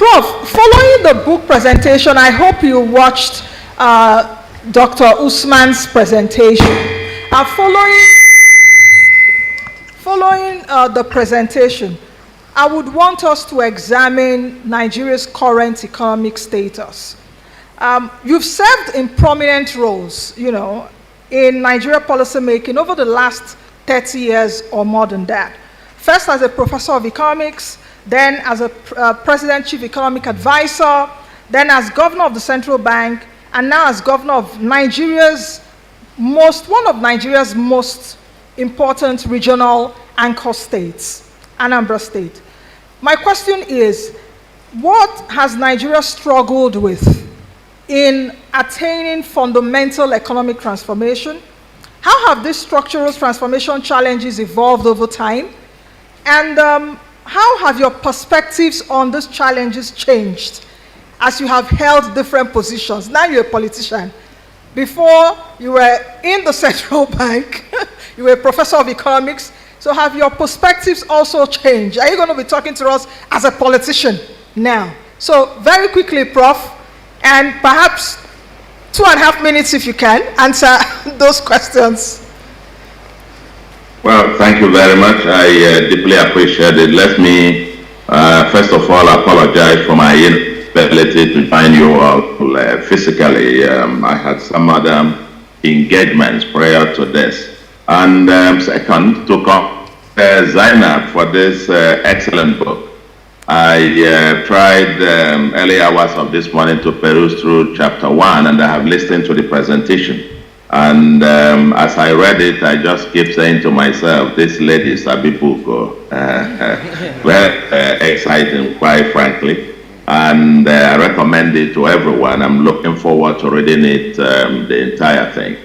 Prof, following the book presentation, I hope you watched Dr. Usman's presentation. Following the presentation, I would want us to examine Nigeria's current economic status. You've served in prominent roles, in Nigeria policymaking over the last 30 years or more than that. First as a professor of economics, then as a president chief economic advisor, then as governor of the central bank, and now as governor of one of Nigeria's most important regional anchor states, Anambra State. My question is, what has Nigeria struggled with in attaining fundamental economic transformation? How have these structural transformation challenges evolved over time? And how have your perspectives on these challenges changed as you have held different positions? Now you're a politician. Before, you were in the central bank. You were a professor of economics. So have your perspectives also changed? Are you going to be talking to us as a politician now? So very quickly, Prof, and perhaps 2.5 minutes if you can, answer those questions. Well, thank you very much. I deeply appreciate it. Let me, first of all, apologize for my inability to join you all physically. I had some other engagements prior to this. And second, to come Zainab for this excellent book. I tried early hours of this morning to peruse through chapter 1, and I have listened to the presentation. And as I read it, I just keep saying to myself, this lady Sabi Buko, very exciting, quite frankly. And I recommend it to everyone. I'm looking forward to reading it, the entire thing.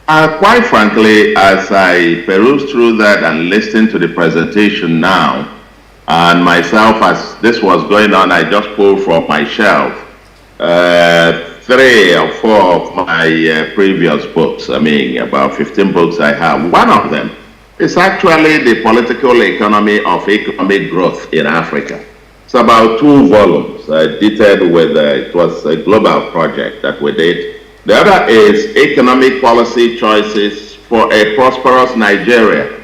Quite frankly, as I peruse through that and listen to the presentation now, and myself, as this was going on, I just pulled from my shelf 3 or 4 of my previous books. I mean, about 15 books I have. One of them is actually the political economy of economic growth in Africa. It's about 2 volumes. I did it with, it was a global project that we did. The other is Economic Policy Choices for a Prosperous Nigeria.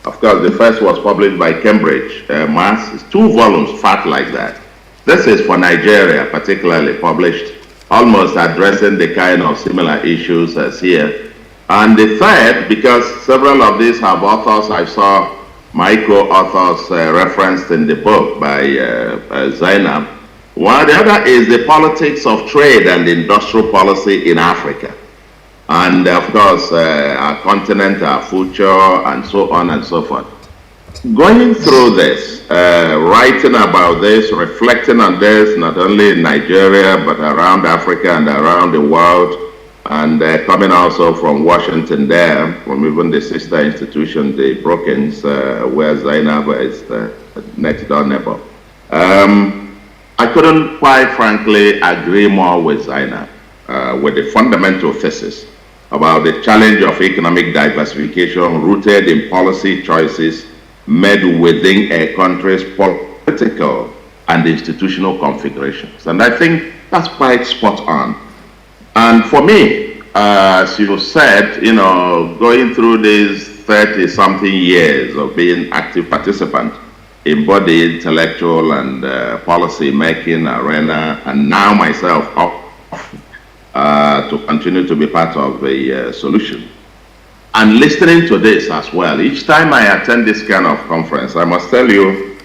Of course, the first was published by Cambridge, Mass. It's 2 volumes, fat like that. This is for Nigeria, particularly published, almost addressing the kind of similar issues as here. And the third, because several of these have authors, I saw my co-authors referenced in the book by Zainab. One, the other is the politics of trade and industrial policy in Africa. And of course, our continent, our future, and so on and so forth. Going through this, writing about this, reflecting on this, not only in Nigeria, but around Africa and around the world, and coming also from Washington there, from even the sister institution, the Brookings, where Zainab is next door neighbor. I couldn't, quite frankly, agree more with Zainab, with the fundamental thesis about the challenge of economic diversification rooted in policy choices made within a country's political and institutional configurations. And I think that's quite spot on. And for me, as you said, going through these 30-something years of being active participant in both the intellectual and policy-making arena, and now myself to continue to be part of the solution. And listening to this as well, each time I attend this kind of conference, I must tell you,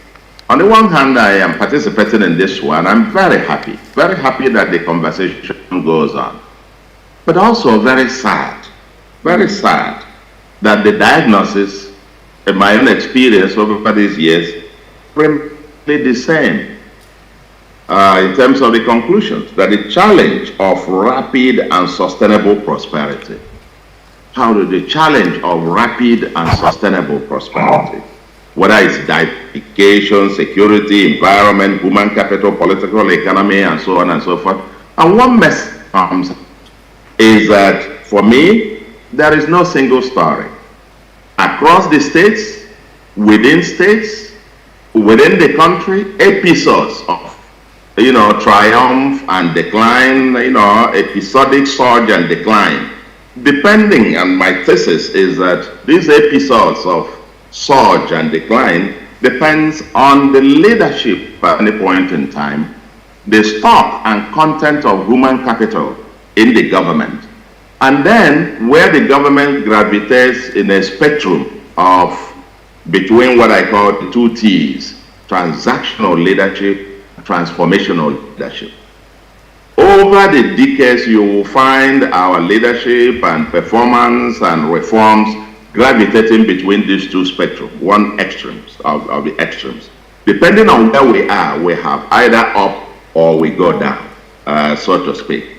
on the one hand, I am participating in this one. I'm very happy that the conversation goes on. But also very sad that the diagnosis, in my own experience over these years, remain the same. In terms of the conclusions, that the challenge of rapid and sustainable prosperity. How do the challenge of rapid and sustainable prosperity, whether it's diversification, security, environment, human capital, political economy, and so on and so forth. And one message comes is that, for me, there is no single story. Across the states, within the country, episodes of triumph and decline, episodic surge and decline. Depending, and my thesis is that these episodes of surge and decline depends on the leadership at any point in time, the stock and content of human capital in the government, and then where the government gravitates in a spectrum of between what I call the two T's, transactional leadership, transformational leadership. Over the decades, you will find our leadership and performance and reforms gravitating between these two spectrums, one extremes of the extremes. Depending on where we are, we have either up or we go down, so to speak.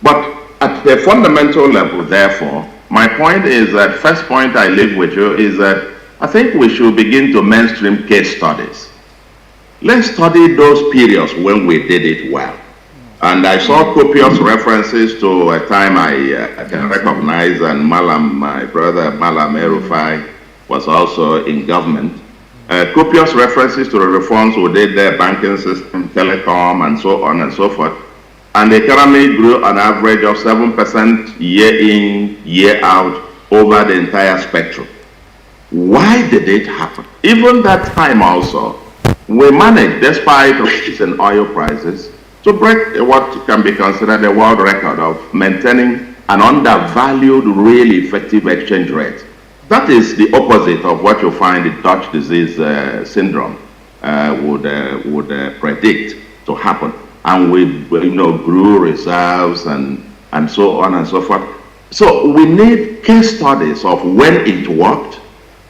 But at the fundamental level, therefore, my point is that first point I leave with you is that I think we should begin to mainstream case studies. Let's study those periods when we did it well. And I saw copious references to a time I can recognize, and my brother Malam Erufai was also in government. Copious references to the reforms we did there, banking system, telecom, and so on and so forth. And the economy grew on average of 7% year in, year out over the entire spectrum. Why did it happen? Even that time also, we managed, despite rises in oil prices, to break what can be considered a world record of maintaining an undervalued, really effective exchange rate. That is the opposite of what you find the Dutch disease syndrome would predict to happen. And we grew reserves and so on and so forth. So we need case studies of when it worked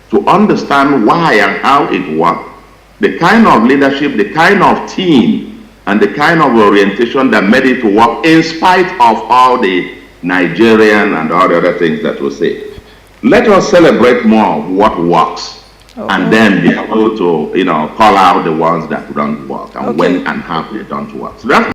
to understand why and how it worked, the kind of leadership, the kind of team, and the kind of orientation that made it work in spite of all the Nigerian and all the other things that we say. Let us celebrate more of what works, and then be able to, call out the ones that don't work and when and how they don't work. So that's